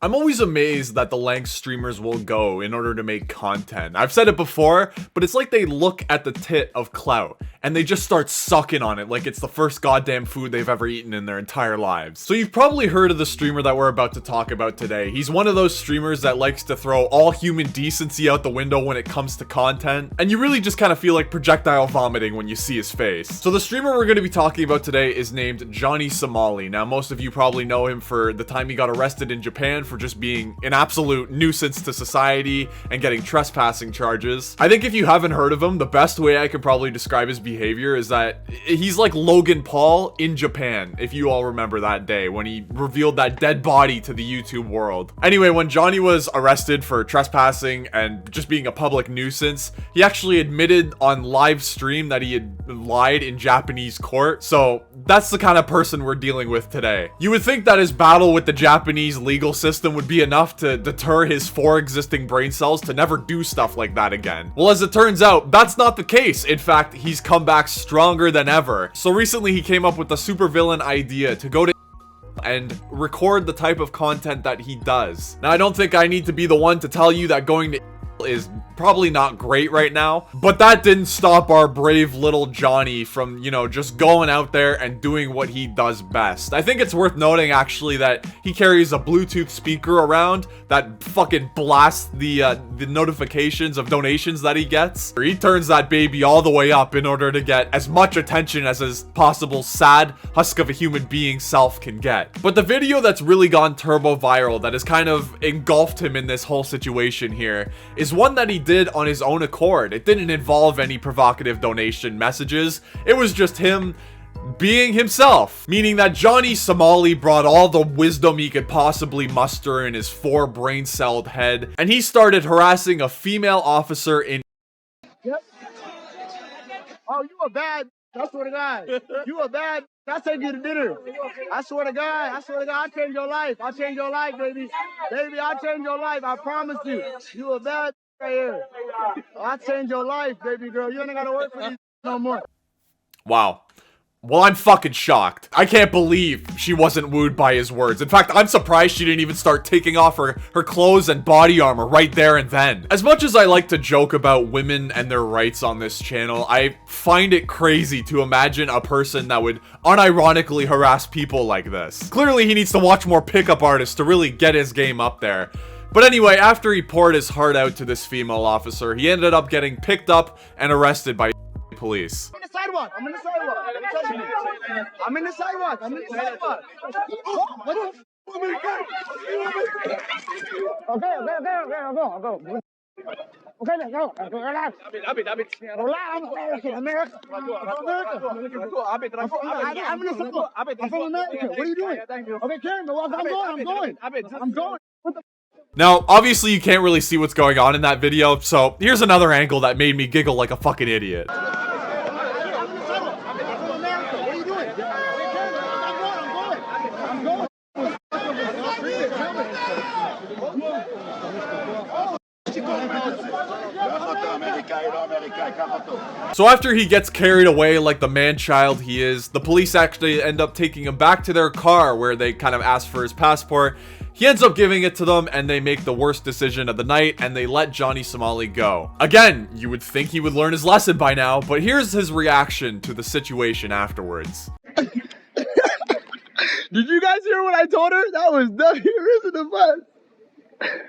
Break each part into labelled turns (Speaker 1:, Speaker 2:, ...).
Speaker 1: I'm always amazed that the lengths streamers will go in order to make content. I've said it before, but it's like they look at the tit of clout and they just start sucking on it like it's the first goddamn food they've ever eaten in their entire lives. So you've probably heard of the streamer that we're about to talk about today. He's one of those streamers that likes to throw all human decency out the window when it comes to content, and you really just kind of feel like projectile vomiting when you see his face. So the streamer we're going to be talking about today is named Johnny Somali. Now, most of you probably know him for the time he got arrested in Japan for just being an absolute nuisance to society and getting trespassing charges. I think if you haven't heard of him, the best way I could probably describe his behavior is that he's like Logan Paul in Japan, if you all remember that day when he revealed that dead body to the YouTube world. Anyway, when Johnny was arrested for trespassing and just being a public nuisance, he actually admitted on live stream that he had lied in Japanese court. So that's the kind of person we're dealing with today. You would think that his battle with the Japanese legal system would be enough to deter his 4 existing brain cells to never do stuff like that again. Well, as it turns out, that's not the case. In fact, he's come back stronger than ever. So recently he came up with the supervillain idea to go to and record the type of content that he does. Now, I don't think I need to be the one to tell you that going to is probably not great right now, but that didn't stop our brave little Johnny from, you know, just going out there and doing what he does best. I think it's worth noting actually that he carries a Bluetooth speaker around that fucking blasts the notifications of donations that he gets. He turns that baby all the way up in order to get as much attention as his possible sad husk of a human being self can get. But the video that's really gone turbo viral, that has kind of engulfed him in this whole situation here, is one that he did on his own accord. It didn't involve any provocative donation messages. It was just him being himself, meaning that Johnny Somali brought all the wisdom he could possibly muster in his 4 brain-celled head, and he started harassing a female officer in.
Speaker 2: Yep. Oh, you a bad. I swear to God. You a bad. I'll take you to dinner. I swear to God. I'll change your life. I'll change your life, baby. Baby, I'll change your life. I promise you. You a bad right here. I'll change your life, baby girl. You ain't gotta work for these no more.
Speaker 1: Wow. Well, I'm fucking shocked. I can't believe she wasn't wooed by his words. In fact, I'm surprised she didn't even start taking off her clothes and body armor right there and then. As much as I like to joke about women and their rights on this channel, I find it crazy to imagine a person that would unironically harass people like this. Clearly, he needs to watch more pickup artists to really get his game up there. But anyway, after he poured his heart out to this female officer, he ended up getting picked up and arrested by police.
Speaker 2: I'm in the sidewalk. I'm in the sidewalk. I'm in the sidewalk. I'm in the sidewalk. What the f? Okay, I'll go. Okay, let's go. Relax. Relax. I'm American. I'm in the sidewalk. I'm from America. What are you doing? Okay, Karen, I'm going. What the?
Speaker 1: Now, obviously you can't really see what's going on in that video, so here's another angle that made me giggle like a fucking idiot. So after he gets carried away like the man-child he is, the police actually end up taking him back to their car where they kind of ask for his passport. He ends up giving it to them, and they make the worst decision of the night, and they let Johnny Somali go. Again, you would think he would learn his lesson by now, but here's his reaction to the situation afterwards.
Speaker 2: Did you guys hear what I told her? That was the bus.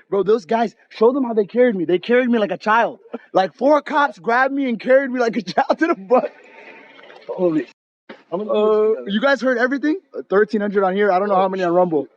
Speaker 2: Bro, those guys, show them how they carried me. They carried me like a child. Like 4 cops grabbed me and carried me like a child to the bus. Holy. You guys heard everything? 1,300 on here. I don't know how many on Rumble.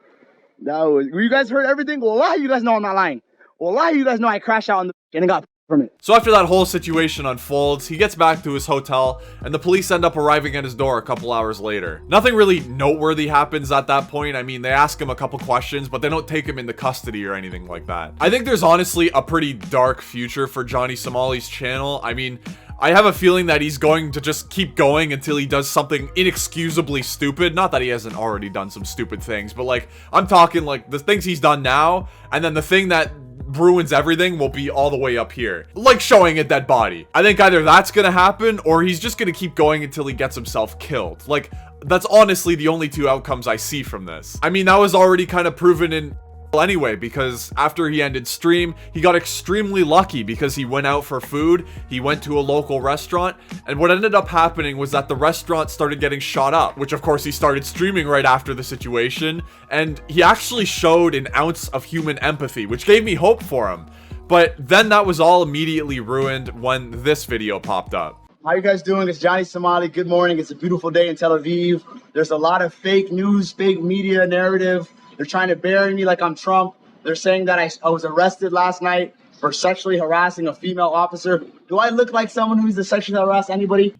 Speaker 2: You guys heard everything? Wallahi, you guys know I'm not lying. Wallahi, you guys know I crashed out on the and got from it.
Speaker 1: So after that whole situation unfolds, he gets back to his hotel, and the police end up arriving at his door a couple hours later. Nothing really noteworthy happens at that point. I mean, they ask him a couple questions, but they don't take him into custody or anything like that. I think there's honestly a pretty dark future for Johnny Somali's channel. I mean, I have a feeling that he's going to just keep going until he does something inexcusably stupid. Not that he hasn't already done some stupid things, but like, I'm talking like the things he's done now, and then the thing that ruins everything will be all the way up here, like showing a dead body. I think either that's gonna happen, or he's just gonna keep going until he gets himself killed. Like, that's honestly the only 2 outcomes I see from this. I mean, that was already kind of proven in Well, anyway, because after he ended stream, he got extremely lucky because he went out for food, he went to a local restaurant, and what ended up happening was that the restaurant started getting shot up, which of course he started streaming right after the situation, and he actually showed an ounce of human empathy, which gave me hope for him. But then that was all immediately ruined when this video popped up.
Speaker 2: How you guys doing? It's Johnny Somali. Good morning. It's a beautiful day in Tel Aviv. There's a lot of fake news, fake media narrative. They're trying to bury me like I'm Trump. They're saying that I was arrested last night for sexually harassing a female officer. Do I look like someone who's sexually harassed anybody?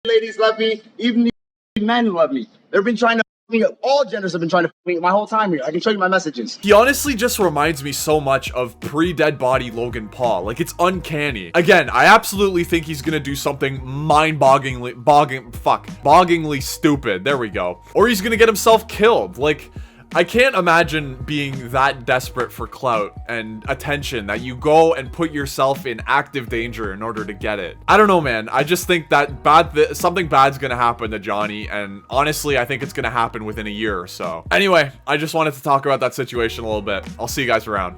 Speaker 2: Ladies love me. Even the men love me. They've been trying to me. All genders have been trying to me my whole time here. I can show you my messages.
Speaker 1: He honestly just reminds me so much of pre-dead body Logan Paul. Like, it's uncanny. Again, I absolutely think he's gonna do something bogglingly stupid. There we go. Or he's gonna get himself killed. Like, I can't imagine being that desperate for clout and attention that you go and put yourself in active danger in order to get it. I don't know, man. I just think that something bad's gonna happen to Johnny, and honestly, I think it's gonna happen within a year or so. Anyway, I just wanted to talk about that situation a little bit. I'll see you guys around.